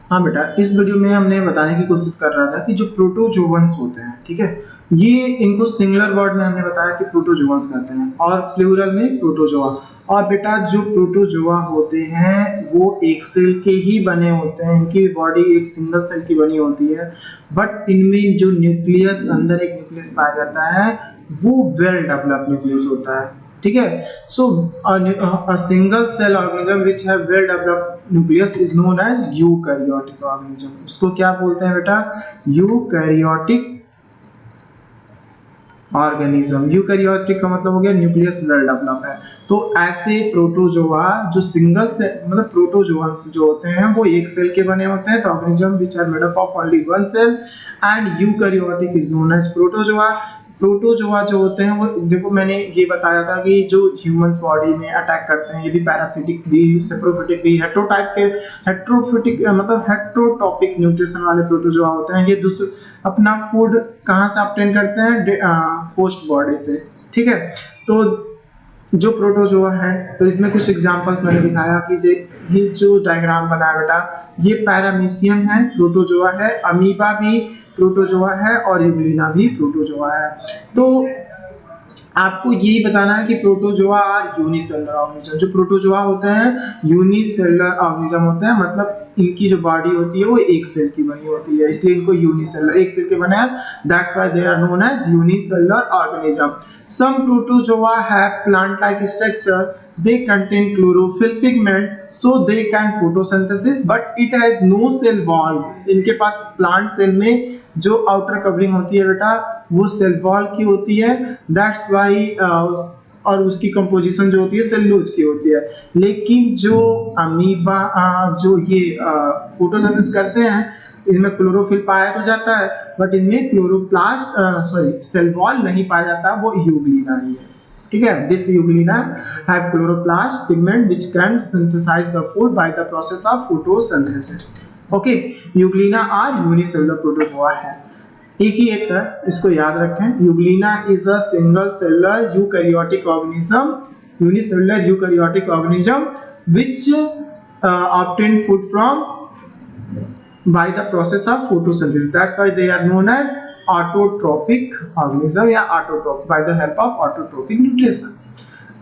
हाँ बेटा, इस वीडियो में हमने बताने की कोशिश कर रहा था कि जो प्रोटोजोवंस होते हैं, ठीक है, ये इनको सिंगुलर वर्ड में हमने बताया कि प्रोटोजोवंस कहते हैं और प्लूरल में प्रोटोजोआ। और बेटा जो प्रोटोजोआ होते हैं वो एक सेल के ही बने होते हैं, इनकी बॉडी एक सिंगल सेल की बनी होती है, बट इनमें जो न्यूक्लियस, अंदर एक न्यूक्लियस पाया जाता है, वो वेल डेवलप्ड न्यूक्लियस होता है, ठीक है। सो a single cell organism which have well developed nucleus is known as eukaryotic organism। उसको क्या बोलते हैं बेटा? Eukaryotic organism. यूकैरियोटिक का मतलब हो गया न्यूक्लियस वेल डेवलप है। तो ऐसे प्रोटोजोआ जो सिंगल से मतलब प्रोटोजोआंस जो होते हैं वो एक सेल के बने होते हैं, तो organism which are made up of only one cell and eukaryotic is known as protozoa. Protozoa जो होते हैं वो, देखो मैंने ये बताया था कि जो ह्यूमंस बॉडी में अटैक करते हैं, ये भी पैरासिटिक भी, सेप्रोफिटिक भी, हेट्रोटाइप के, हेट्रोफिटिक मतलब हेट्रोटॉपिक न्यूट्रिशन वाले प्रोटोजोआ होते हैं। ये दूसरे अपना फूड कहाँ से ऑब्टेन करते हैं? होस्ट बॉडी से, ठीक है। तो जो प्रोटोजोआ है, तो इसमें कुछ एग्जांपल्स मैंने दिखाया कि ये जो डायग्राम बना है बेटा, ये पैरामीशियम है, प्रोटोजोआ है, अमीबा भी प्रोटोजोआ है और यूग्लिना भी प्रोटोजोआ है। तो आपको यही बताना है कि प्रोटोजोआ आर यूनिसेलुलर ऑर्गेनिज्म। जो प्रोटोजोआ होते हैं यूनिसेलुलर ऑर्गेनिज्म होते हैं, मतलब इनकी जो बॉडी होती है वो एक सेल की बनी होती है, इसलिए इनको यूनिसेलुलर, एक सेल के बने हैं, that's why they are known as unicellular organism. Some protozoa have plant like structure, they contain chlorophyll pigment so they can photosynthesis but it has no cell wall। इनके पास प्लांट सेल में जो outer covering होती है बेटा वो cell wall की होती है, दैट्स व्हाई और उसकी कंपोजिशन जो होती है सेलुलोज की होती है। लेकिन जो अमीबा जो ये फोटोसिंथेसिस करते हैं, इनमें क्लोरोफिल पाया तो जाता है बट इनमें क्लोरोप्लास्ट सेल वॉल नहीं पाया जाता, वो यूग्लिना ही है, ठीक है। This euglena have chloroplast pigment which can synthesize the food by the process of photosynthesis। Okay, euglena are unicellular protozoa है, एक ही एक है, इसको याद रखें। Euglena is a single cellular eukaryotic organism, unicellular eukaryotic organism which obtain food from by the process of photosynthesis, that's why they are known as autotrophic organism या autotroph by the help of autotrophic nutrition।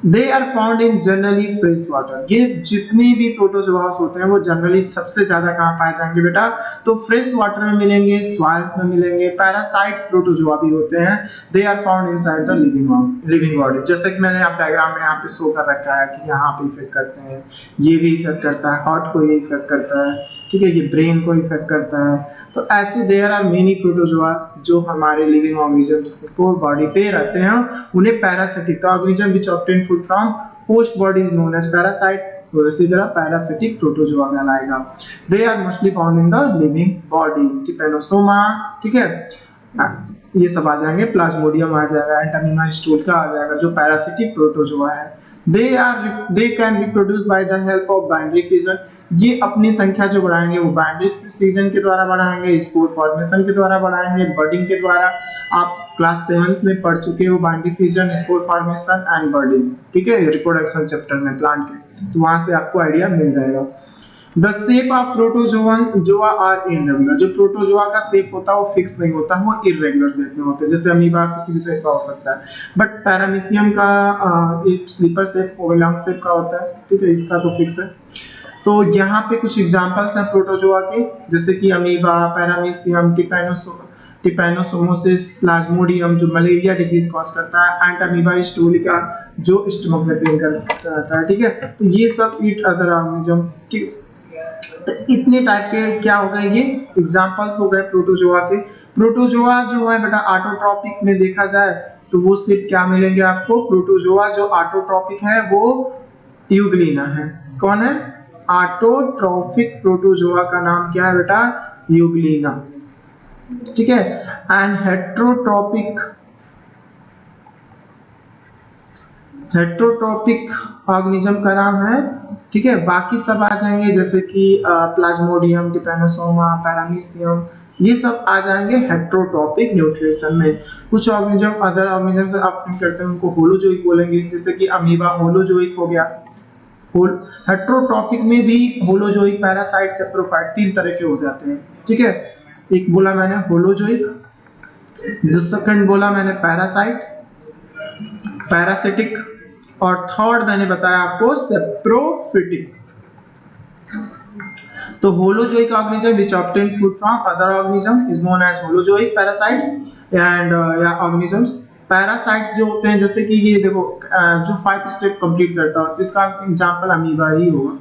They are found in generally fresh water। ये जितने भी प्रोटोजोआस होते हैं वो generally सबसे ज्यादा कहाँ पाए जाएंगे बेटा? तो फ्रेश वाटर में मिलेंगे, सॉइल्स में मिलेंगे। पैरासाइट्स प्रोटोजोआ भी होते हैं, they are found inside the living body. जैसे कि मैंने आप डायग्राम में यहाँ पे शो कर रखा है कि यहाँ पे इफेक्ट करते हैं, ये भी इफेक्ट करता है, हार्ट को ये इफेक्ट करता है, ठीक है, ये ब्रेन को इफेक्ट करता है। तो ऐसे देयर आर मेनी प्रोटोजोआ जो हमारे लिविंग ऑर्गेनिजम्स को बॉडी पे रहते हैं, उन्हें parasitic organism which obtain food from host body is known as parasite. तो इसी तरह पैरासिटिक प्रोटोजोआ कहलाएगा। They are mostly found in the living body, trypanosoma, ठीक है, ये सब आ जाएंगे, प्लाज्मोडियम आ जाएगा, एंटामिमा स्टूल्का आ जाएगा, जो पैरासिटिक प्रोटोजोआ है। they can reproduce by the help of binary fission। ये अपनी संख्या जो बढ़ाएंगे वो बाइनरी फिजन के द्वारा बढ़ाएंगे, स्पोर फॉर्मेशन के द्वारा बढ़ाएंगे, बर्डिंग के द्वारा। आप क्लास 7th में पढ़ चुके हो binary fission, spore formation and budding, ठीक है, रिप्रोडक्शन चैप्टर में प्लांट के, तो वहां से आपको आइडिया मिल जाएगा। The shape of protozoa are irregular। जो प्रोटोजोआ का शेप होता है वो फिक्स नहीं होता, वो इरेगुलर शेप में होते हैं। जैसे अमीबा किसी भी शेप का हो सकता है, बट पैरामीशियम का एक स्लीपर शेप ओवलॉन्ग शेप का होता है, ठीक है, इसका तो फिक्स है। तो यहाँ पे कुछ एग्जांपल्स हैं प्रोटोजोआ के, जैसे कि अमीबा, पैरामीशियम, टिपैनोसोमोसिस, प्लाज्मोडियम जो मलेरिया डिजीज कॉज करता है, एंड अमीबा स्टोलिका जो स्टमक में पेन करता है, ठीक है। तो ये सब ईट अदर ऑर्गेनिज्म, ठीक। तो इतने टाइप के क्या हो गए, ये एग्जांपल्स हो गए प्रोटोजोआ के। प्रोटोजोआ जो है बेटा ऑटोट्रॉपिक में देखा जाए तो वो सिर्फ क्या मिलेंगे आपको? प्रोटोजोआ जो ऑटोट्रॉपिक है वो यूग्लिना है। कौन है? ऑटोट्रॉपिक प्रोटोजोआ का नाम क्या है बेटा? यूग्लिना, ठीक है। एंड हेट्रोट्रॉपिक ऑर्गेनिज्म का नाम है, ठीक है। बाकी सब आ जाएंगे जैसे कि प्लाज्मोडियम, टिपैनोसोमा, पैरामीशियम, ये सब आ जाएंगे हेट्रोट्रॉपिक न्यूट्रिशन में। कुछ ऑर्गेनिज्म अदर ऑर्गेनिज्म से आप करते हैं उनको होलोजोइक बोलेंगे, जैसे कि अमीबा होलोजोइक हो गया, हेट्रोट्रॉफिक में भी होलोजोइक, पैरासाइट, सेप्रोफाइट 3 तरह के हो जाते हैं, ठीक है। एक बोला मैंने होलोजोइक, सेकंड बोला मैंने पैरासाइट, पैरासिटिक, और थर्ड मैंने बताया आपको सेप्रोफिटिक। तो holozoic organism which obtain food from other organism is known as holozoic parasites and या ऑर्गेनिजम्स। पैरासाइट्स जो होते हैं, जैसे कि ये देखो जो 5 स्टेप कंप्लीट करता हो, तो इसका एग्जांपल अमीबा ही होगा।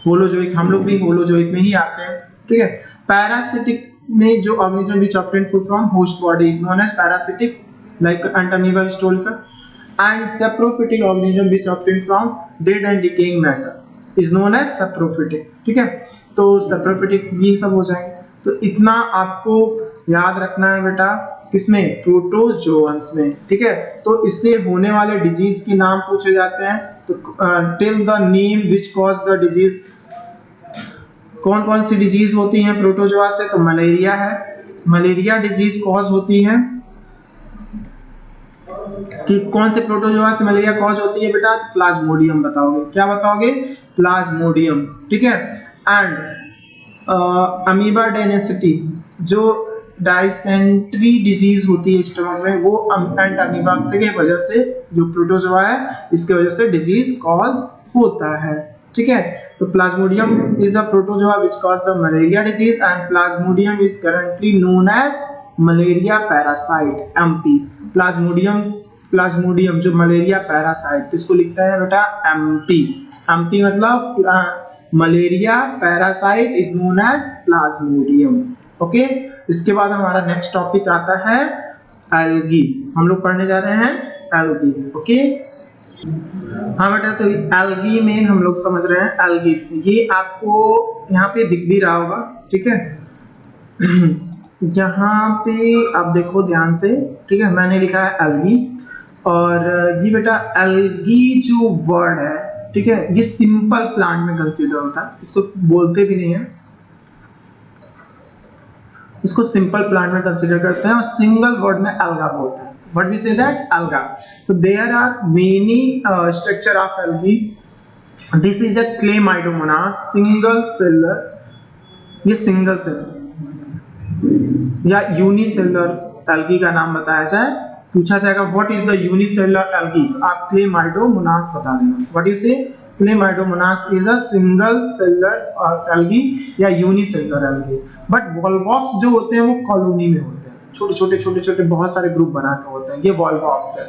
होलोजोइक, हम लोग भी होलोजोइक में ही आते हैं, ठीक है। पैरासिटिक में जो organism which obtain food from host body is known as parasitic, like entamoeba histolytica. And saprophytic organism which obtain from dead and decaying matter is known as saprophytic, ठीक है। तो सेप्रोफिटिक ये सब हो जाएंगे। तो इतना आपको याद रखना है बेटा, किसमें, प्रोटोजोअन्स में, ठीक है। तो इससे होने वाले डिजीज के नाम पूछे जाते हैं। तो tell the name which cause the disease, कौन कौन सी डिजीज होती हैं प्रोटोजोआ से, तो मलेरिया है, मलेरिया डिजीज कॉज होती है। कि कौन से प्रोटोजोआ से मलेरिया कॉज होती है बेटा, प्लाज्मोडियम बताओगे, क्या बताओगे, प्लाज्मोडियम, ठीक है। एंड अमीबा डेनेसिटी जो डायसेंट्री डिजीज होती है स्टमक में, वो एंट अमीबा की वजह से, जो प्रोटोजोआ है इसके वजह से डिजीज कॉज होता है, ठीक है। तो plasmodium is a protozoa which cause the malaria disease and plasmodium is currently known as malaria parasite, MP. Plasmodium जो मलेरिया पैरासाइट, तो इसको लिखता है बेटा एमपी। एमपी मतलब malaria parasite is known as plasmodium, okay. इसके बाद हमारा नेक्स्ट टॉपिक आता है एल्गी। हम लोग पढ़ने जा रहे हैं एल्गी, ओके। हाँ बेटा, तो एल्गी में हम लोग समझ रहे हैं एल्गी, ये आपको यहाँ पे दिख भी रहा होगा, ठीक है। यहाँ पे आप देखो ध्यान से, ठीक है, मैंने लिखा है एल्गी। और ये बेटा एल्गी जो वर्ड है, ठीक है, ये सिंपल प्लांट में कंसीडर होता है, इसको बोलते भी नहीं है, इसको सिंपल प्लांट में कंसीडर करते हैं और सिंगल वर्ड में अलगा बोलते हैं। What we say that alga. So there are many structure of algae. This is a Chlamydomonas single cellular. ये सिंगल सेल या यूनिसेलुलर एल्गी का नाम बताया जाए, पूछा जाएगा what is the unicellular algae, तो आप Chlamydomonas बता देना। What you say? Chlamydomonas is a single cellular algae या यूनिसेलुलर algae. बट वॉलवॉक्स जो होते हैं वो कॉलोनी में होते हैं, छोटे छोटे बहुत सारे ग्रुप बना के होते हैं, ये वॉलवॉक्स है।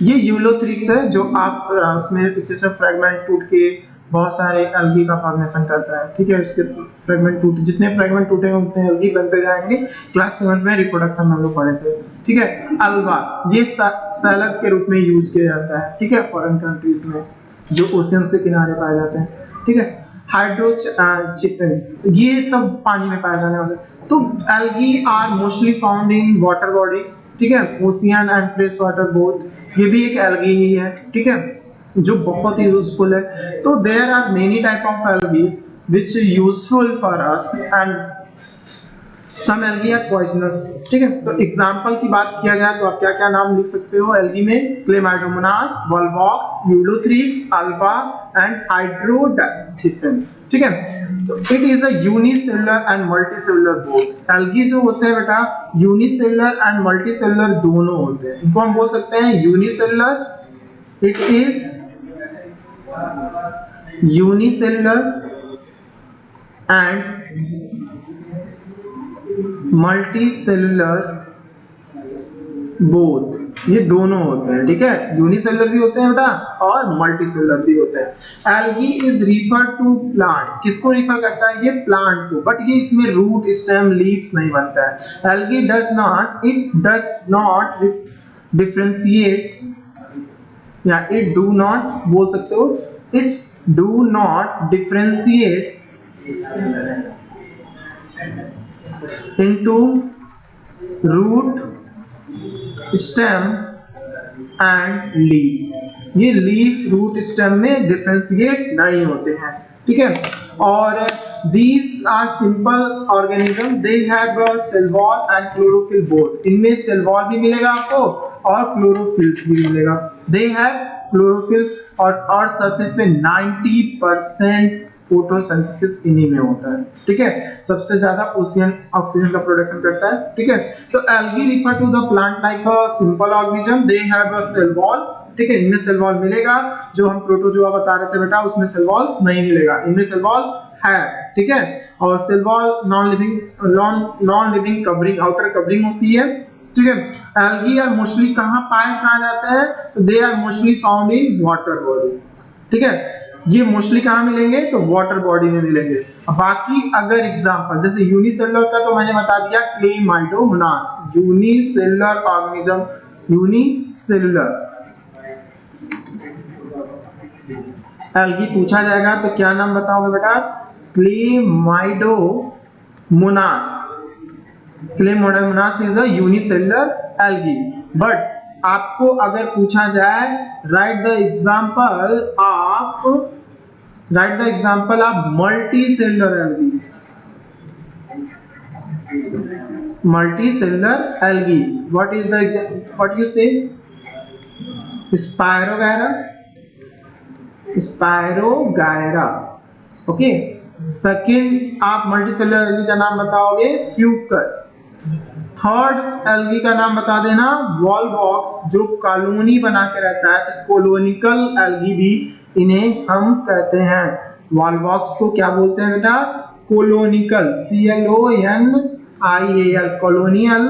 ये यूलोथ्रिक्स है जो आप उसमें इसमें फ्रेगमेंट टूट के बहुत सारे एल्गी का फॉर्मेशन करता है, ठीक है। इसके फ्रेगमेंट टूट, जितने फ्रेगमेंट टूटेंगे उतने एल्गी बनते जाएंगे। क्लास 7 में रिप्रोडक्शन में हम लोग पढ़े थे, ठीक है। अल्वा ये सैलड के रूप में यूज किया जाता है, ठीक है, फॉरेन कंट्रीज में जो ओशियंस के किनारे पाए जाते हैं, ठीक है। हाइड्रोचिटन ये सब पानी में पाए जाने वाले। तो algae are mostly found in water bodies, ठीक है, ocean and fresh water both. ये भी एक एल्गी ही है, ठीक है, जो बहुत ही यूजफुल है। तो there are many type of algaes which useful for us and some algae are poisonous, ठीक है। तो एग्जांपल की बात किया जाए तो आप क्या क्या नाम लिख सकते हो एल्गी में, Chlamydomonas, volvox, ulothrix, ulva and hydrodictyon, ठीक है। तो it is a unicellular and multicellular both. Algae जो होते हैं बेटा यूनिसेलुलर एंड मल्टीसेलुलर दोनों होते हैं। इनको हम बोल सकते हैं unicellular, it is unicellular and multicellular both, ये दोनों होते हैं, ठीक है। यूनिसेलुलर भी होते हैं बेटा और मल्टीसेलुलर भी होते हैं। Algae is refer to plant, किसको रिफर करता है, ये प्लांट को, बट ये इसमें रूट, स्टेम, लीव्स नहीं बनता है। एल्गी डज नॉट डिफरेंशिएट, या इट डू नॉट बोल सकते हो, it's do not differentiate into root, stem and leaf। ये लीफ, रूट, स्टेम में डिफरेंशिएट नहीं होते हैं, ठीक है। और these are simple organism, they have a cell wall and chlorophyll both। इनमें सेल वॉल भी मिलेगा आपको और क्लोरोफिल भी मिलेगा। They have क्लोरोफिल और अर्थ सरफेस पे 90% फोटोसिंथेसिस इन्हीं में होता है। ठीक है, सबसे ज्यादा ओशियन ऑक्सीजन का प्रोडक्शन करता है। ठीक है, तो algae refer to the plant like a simple organism, they have a cell wall. ठीक है, इनमें सेल वॉल मिलेगा, जो हम प्रोटोजोआ बता रहे थे बेटा उसमें सेल वॉल्स नहीं मिलेगा, इनमें सेल वॉल है। ठीक है, और cell wall non living covering, outer covering होती है। ठीक है, एल्गी आर मोस्टली कहाँ जाते हैं, तो they are mostly found in water body. ठीक है, ये मोस्टली कहाँ मिलेंगे, तो वाटर बॉडी में मिलेंगे। बाकी अगर एग्जांपल जैसे यूनिसेलुलर का तो मैंने बता दिया, Chlamydomonas unicellular organism, unicellular algae पूछा जाएगा तो क्या नाम बताओगे बेटा, Chlamydomonas. Chlamydomonas is a unicellular algae. But आपको अगर पूछा जाए right the example of multicellular algae, multicellular algae, what you से, स्पायरोगायरा। ओके, सेकंड आप मल्टीसेलुलर एल्गी का नाम बताओगे फ्यूकस। थर्ड एल्गी का नाम बता देना वॉलवॉक्स, जो कॉलोनी बना के रहता है, तो कोलोनिकल एल्गी भी इन्हें हम कहते हैं। वॉलवॉक्स को क्या बोलते हैं बेटा, कोलोनिकल, CLONIAL, colonial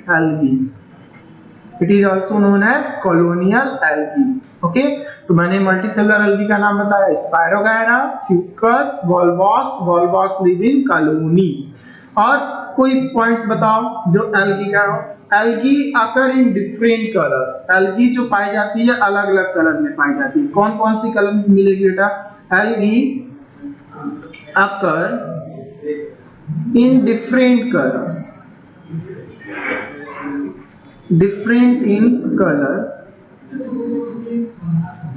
algae. It is also known as colonial algae. Okay, तो मैंने मल्टीसेलुलर एल्गी का नाम बताया, spirogyra, Fucus, Volvox live in colony. और कोई पॉइंट्स बताओ जो एल्गी का हो। Algae occur in different colour, algae जो पाई जाती है अलग अलग कलर में पाई जाती है। कौन कौन सी कलर में मिलेगी बेटा, algae occur in different colour, different in colour.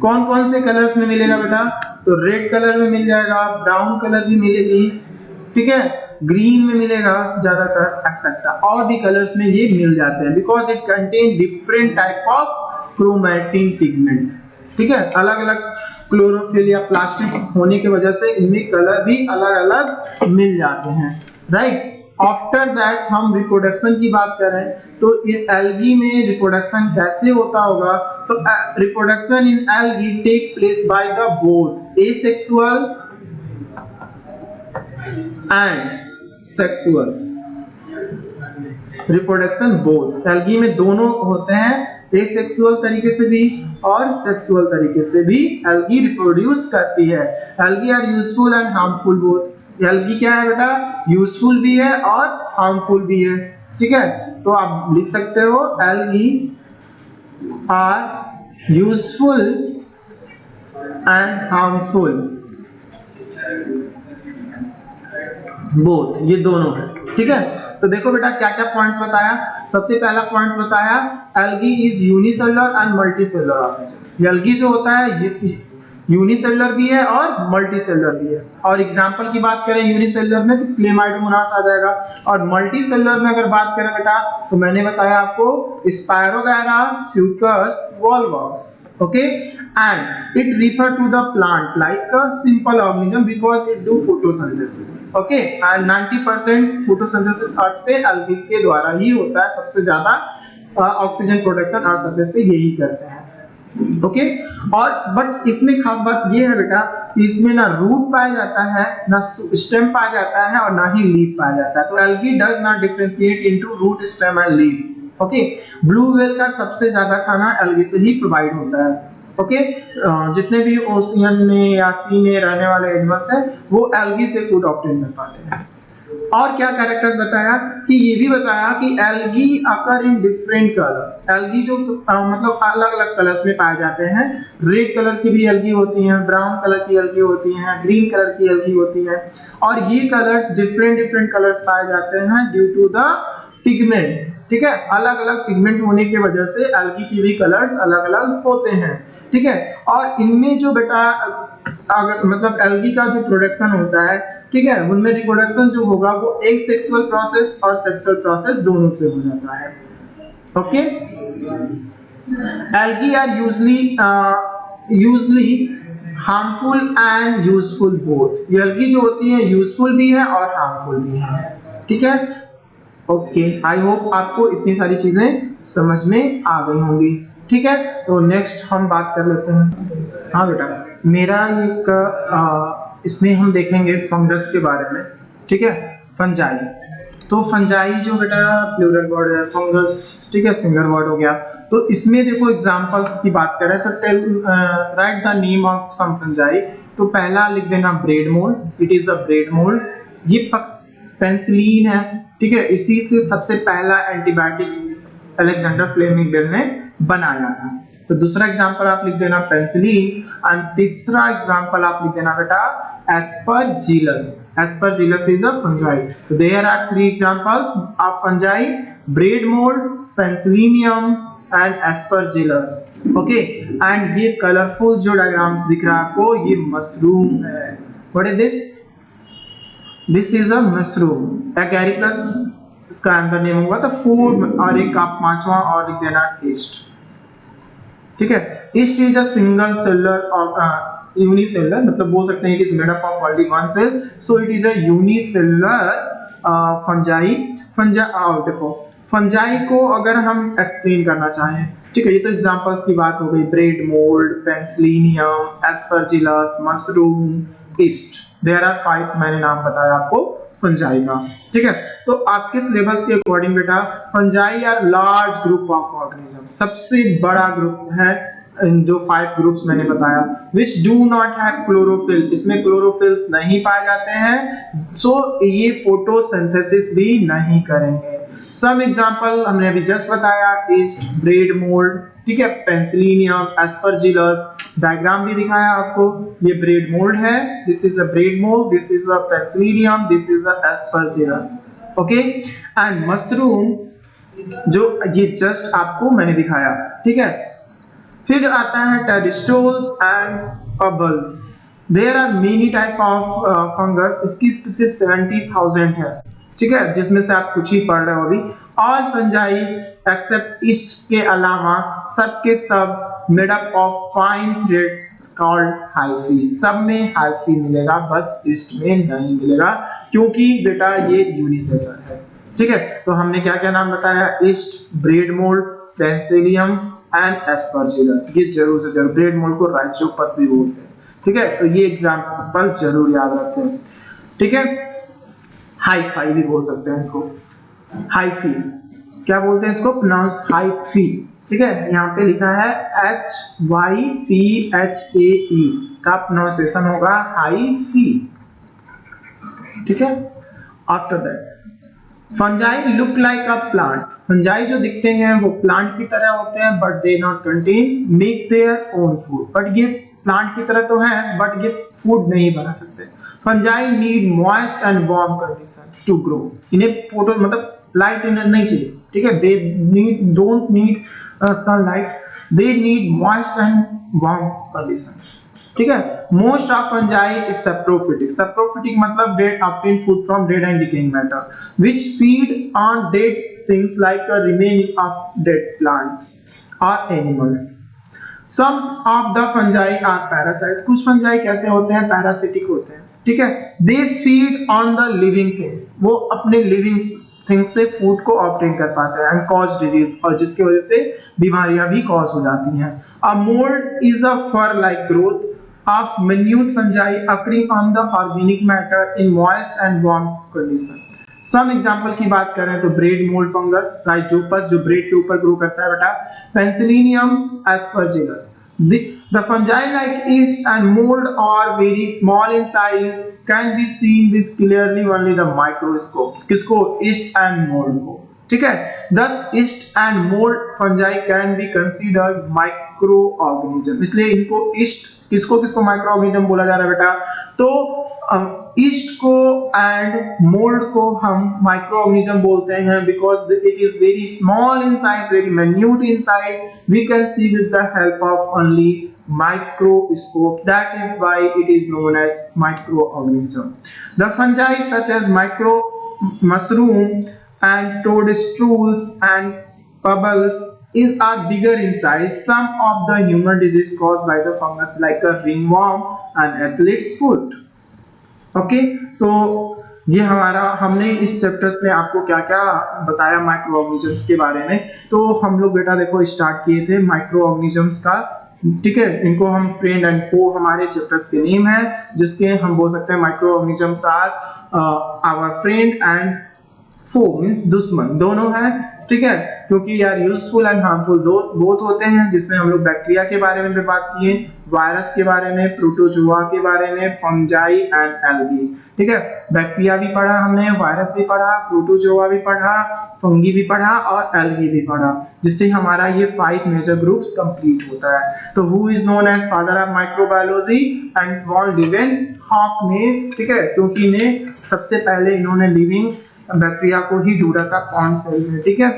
कौन कौन से कलर्स में मिलेगा बेटा, तो रेड कलर में मिल जाएगा, ब्राउन कलर भी मिलेगी, ठीक है, ग्रीन में मिलेगा ज्यादातर, एक्सेट्रा, और भी कलर्स में ये मिल जाते हैं, because it contain different type of chromatin pigment. ठीक है, अलग अलग क्लोरोफिल या प्लास्टिक होने की वजह से इनमें कलर भी अलग अलग मिल जाते हैं, राइट। आफ्टर दैट हम रिप्रोडक्शन की बात करें तो एल्गी में रिप्रोडक्शन कैसे होता होगा, तो reproduction in algae take place by the both asexual and sexual. Reproduction both algae में दोनों होते हैं, एसेक्सुअल तरीके से भी और सेक्सुअल तरीके से भी एल्गी रिप्रोड्यूस करती है। Algae are useful and harmful both. Algae क्या है बेटा, यूजफुल भी है और हार्मफुल भी है। ठीक है, तो आप लिख सकते हो algae are useful and harmful both, ये दोनों है। ठीक है, तो देखो बेटा क्या क्या पॉइंट्स बताया। सबसे पहला पॉइंट्स बताया, algae is unicellular and multicellular organism. Algae जो होता है ये यूनिसेलुलर भी है और मल्टीसेलुलर भी है। और एग्जांपल की बात करें यूनिसेलुलर में तो क्लेमाइडोमोनास आ जाएगा, और मल्टीसेलुलर में अगर बात करें बेटा तो मैंने बताया आपको spirogyra, Fucus, Volvox. Okay, and it refer to the plant like a simple organism because it do photosynthesis. okay, and 90% photosynthesis अर्थ पे algae के द्वारा ही होता है। सबसे ज्यादा ऑक्सीजन प्रोडक्शन अर्थ सरफेस पे यही करते हैं। ओके, और बट इसमें खास बात ये है बेटा, इसमें ना रूट पाया जाता है, ना स्टेम पाया जाता है, और ना ही लीफ पाया जाता है। तो algae does not differentiate into root, stem and leaf. Okay, blue whale का सबसे ज्यादा खाना algae से ही प्रोवाइड होता है। ओके, जितने भी ओशियन में या सी में रहने वाले एनिमल्स हैं वो एल्गी से फूड ऑब्टेन कर पाते हैं। और क्या कैरेक्टर्स बताया कि ये भी बताया कि algae occur in different colour. Algae जो मतलब अलग अलग कलर्स में पाए जाते हैं। रेड कलर की भी एल्गी होती हैं, ब्राउन कलर की एल्गी होती हैं, ग्रीन कलर की एल्गी होती है, और ये कलर्स डिफरेंट कलर्स पाए जाते हैं ड्यू टू द पिगमेंट। ठीक है, अलग अलग पिगमेंट होने की वजह से एल्गी की भी कलर्स अलग अलग होते हैं। ठीक है, और इनमें जो बेटा अगर मतलब एल्गी का जो प्रोडक्शन होता है, ठीक है, उनमें रिप्रोडक्शन जो होगा वो एक सेक्सुअल प्रोसेस और सेक्सुअल प्रोसेस दोनों से हो जाता है। Okay, algae are usually usually harmful and useful both. ये एल्गी जो होती है यूजफुल भी है और हार्मफुल भी है, ठीक है। ओके, आई होप आपको इतनी सारी चीजें समझ में आ गई होंगी, ठीक है। तो नेक्स्ट हम बात कर लेते हैं। हाँ बेटा, मेरा एक इसमें हम देखेंगे फंगस के बारे में, ठीक है। फंजाई, तो फंजाई जो बेटा प्लूरल वर्ड है, फंगस ठीक है सिंगल वर्ड हो गया। तो इसमें देखो एग्जांपल्स की बात करें तो write the name of some fungi. तो पहला लिख देना bread mould, it is the bread mould. ये पेंसिलिन है, ठीक है। इसी से सबसे पहला एंटीबायोटिक अलेक्जेंडर फ्लेमिंग बेल ने बनाया था। तो दूसरा एग्जांपल आप लिख देना पेंसिलिन एंड तीसरा एग्जांपल आप लिख देना बेटा aspergillus. Aspergillus is a fungi. तो there are three examples of fungi, bread mould, penicillium and aspergillus. Okay, and ये कलरफुल जो डायग्राम्स दिख रहा है आपको, ये मशरूम है। What is this? This is a mushroom. Agaricus इसका आंसर नेम होगा। तो फोर और एक आप पांचवा और लिख देना ईस्ट, ठीक है। Yeast is a single cellular unicellular, मतलब बोल सकते हैं it is made up of only one cell, so it is a unicellular fungi. देखो फंजाई को अगर हम एक्सप्लेन करना चाहें, ठीक है, ये तो एग्जांपल्स की बात हो गई, bread mould, penicillium, aspergillus, mushroom, yeast. There are 5 मैंने नाम बताया आपको फंजाई का, ठीक है। तो आपके सिलेबस के अकॉर्डिंग बेटा fungi are large group of organism, सबसे बड़ा ग्रुप है जो 5 ग्रुप्स मैंने बताया, which do not have chlorophyll, इसमें क्लोरोफिल्स नहीं पाए जाते हैं, सो ये फोटोसिंथेसिस भी नहीं करेंगे। सम एग्जांपल हमने अभी जस्ट बताया, ईस्ट, ब्रेड मोल्ड, ठीक है, पेंसिलिनियम, एस्परजिलस, डायग्राम भी दिखाया आपको। ये ब्रेड मोल्ड है, this is a bread mould, this is a penicillium, this is a aspergillus, okay. And mushroom जो ये जस्ट आपको मैंने दिखाया, ठीक है। फिर आता है toadstools and puffballs. There are many type of fungus, इसकी स्पीसीज 70,000 है, ठीक है, जिसमें से आप कुछ ही पढ़ रहे हो अभी। ऑल फंजाई एक्सेप्ट ईस्ट के अलावा सब के सब made up of fine thread called hyphae. सब में हाइफी मिलेगा, बस ईस्ट में नहीं मिलेगा, क्योंकि बेटा ये यूनिसेलुलर है, ठीक है। तो हमने क्या क्या नाम बताया, east, bread mould, penicillium and Aspergillus. ये जरूर से जरूर, ब्रेड मोल्ड को राइजोपस भी बोलते हैं, ठीक है। तो ये एग्जांपल जरूर याद रखें, ठीक है। हाइफाई भी बोल सकते हैं इसको, हाइफी क्या बोलते हैं इसको, प्रोनाउंस हाइफी, ठीक है। यहाँ पे लिखा है HYPHAE का प्रोनाउंसिएशन होगा हाइफी, ठीक है। After that fungi look like a plant. Fungi जो दिखते हैं वो प्लांट की तरह होते हैं, but they not contain make their own food. But ये प्लांट की तरह तो है, बट ये फूड नहीं बना सकते। Fungi need moist and warm condition to grow. इन्हें फोटो मतलब लाइट नहीं चाहिए, ठीक है। They don't need sunlight, they need moist and warm conditions, ठीक है। Most of fungi is saprophytic. Saprophytic मतलब dead obtain food from dead and decaying matter, which feed on dead things like a remaining of dead plants और animals. Some of the fungi are parasite. कुछ fungi कैसे होते हैं, parasitic होते हैं, ठीक है। They feed on the living things, वो अपने लिविंग थिंग्स से फूड को ऑब्टेन कर पाते हैं, एंड कॉज डिजीज, और जिसकी वजह से बीमारियां भी कॉज हो जाती हैं। A mould is a for like growth of minute fungi occurring on the organic matter in moist and warm condition. Some example की बात करें तो ब्रेड मोल्ड फंगस, राइजोपस जो ब्रेड के ऊपर ग्रो करता है बेटा, पेंसिलिनियम, Aspergillus. The fungi like yeast and mold are very small in size, can be seen with clearly only the microscope. किसको, yeast and mold को, ठीक है। Thus yeast and mold fungi can be considered microorganism, इसलिए इनको yeast किसको किसको microorganism बोला जा रहा है बेटा, तो ईस्ट को एंड मोल्ड को हम माइक्रोऑर्गेनिज्म बोलते हैं, because it is very small in size, very minute in size, we can see with the help of only microscope, that is why it is known as microorganism. The fungi such as mushroom and toadstools and pebbles is are bigger in size. Some of the human disease caused by the fungus like a ringworm and athlete's foot. Okay so ये हमारा हमने इस chapters में आपको क्या क्या बताया micro organisms के बारे में। तो हम लोग बेटा देखो स्टार्ट किए थे माइक्रो ऑर्गेनिजम्स का, ठीक है। इनको हम फ्रेंड एंड फो हमारे चैप्टर्स के नेम है, जिसके हम बोल सकते हैं micro organisms are our friend and foe means दुश्मन दोनों है, ठीक है, क्योंकि यार यूजफुल एंड हार्मफुल दो बहुत होते हैं। जिसमें हम लोग बैक्टीरिया के बारे में भी बात किए, वायरस के बारे में, प्रोटोजोआ के बारे में, फंजाई एंड एल्गी, ठीक है। बैक्टीरिया भी पढ़ा हमने, वायरस भी पढ़ा, प्रोटोजोआ भी पढ़ा, फंगी भी पढ़ा और एल्गी भी पढ़ा, जिससे हमारा ये 5 मेजर ग्रुप्स कंप्लीट होता है। तो who is known as father of microbiology and van Leeuwenhoek ने, ठीक है, क्योंकि इन्हें सबसे पहले इन्होंने लिविंग बैक्टीरिया को ही ढूंढा था पॉन्ड सेल में, ठीक है।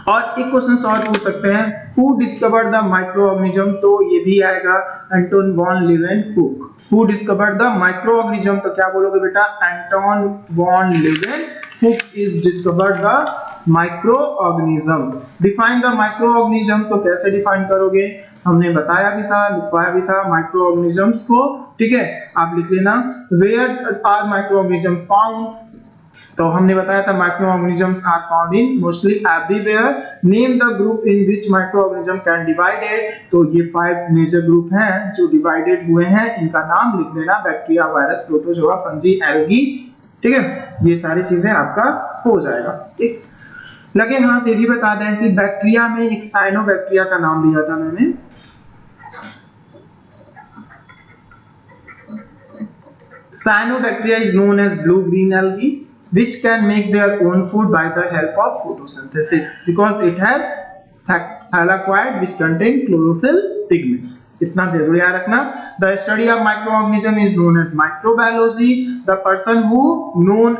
और एक क्वेश्चन और पूछ सकते हैं, who discovered the micro organism, तो ये भी आएगा Anton van Leeuwenhoek. Who discovered the micro organism, तो क्या बोलोगे बेटा, Anton van Leeuwenhoek is discovered the micro organism. Define the micro organism, तो कैसे डिफाइन करोगे, हमने बताया भी था, लिखवाया भी था माइक्रो ऑर्गेनिजम्स को, ठीक है, आप लिख लेना। Where are micro organism found, तो हमने बताया था micro organisms are found in mostly everywhere. Name the group in which micro organism can divided, तो ये 5 मेजर ग्रुप हैं जो डिवाइडेड हुए हैं, इनका नाम लिख लेना, bacteria, virus, protozoa, fungi, algae, ठीक है। ये सारी चीजें आपका हो जाएगा, ठीक। लगे हाथ ये भी बता दें कि बैक्टीरिया में एक साइनोबैक्टीरिया का नाम लिया था मैंने, Cyanobacteria is known as blue-green algae, which can make their own food by the help of photosynthesis because it has thylakoid which contain chlorophyll pigment. इतना जरूर याद रखना। The study of microorganism is known as microbiology. The person who known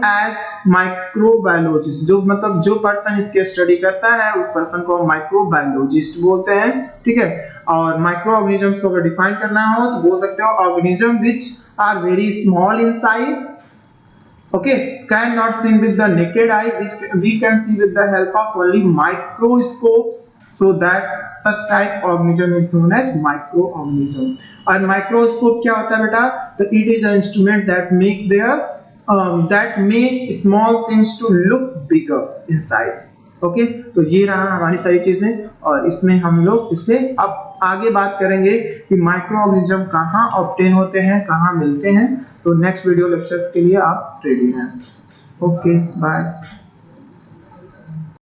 as microbiologist, जो मतलब जो person इसके study करता है उस पर्सन को माइक्रोबायोलॉजिस्ट बोलते हैं, ठीक है। और माइक्रो ऑर्गेनिजम्स को अगर डिफाइन करना हो तो बोल सकते हो organism which are very small in size, okay, can not seen with the naked eye, which we can see with the help of only microscopes, so that such type organism is known as microorganism. और microscope क्या होता है बेटा, तो it is an instrument that make small things to look bigger in size. Okay तो ये रहा हमारी सारी चीजें, और इसमें हम लोग इससे अब आगे बात करेंगे कि माइक्रो ऑर्गेनिज्म कहाँ ऑब्टेन होते हैं, कहाँ मिलते हैं। तो नेक्स्ट वीडियो लेक्चर्स के लिए आप रेडी हैं। Okay bye.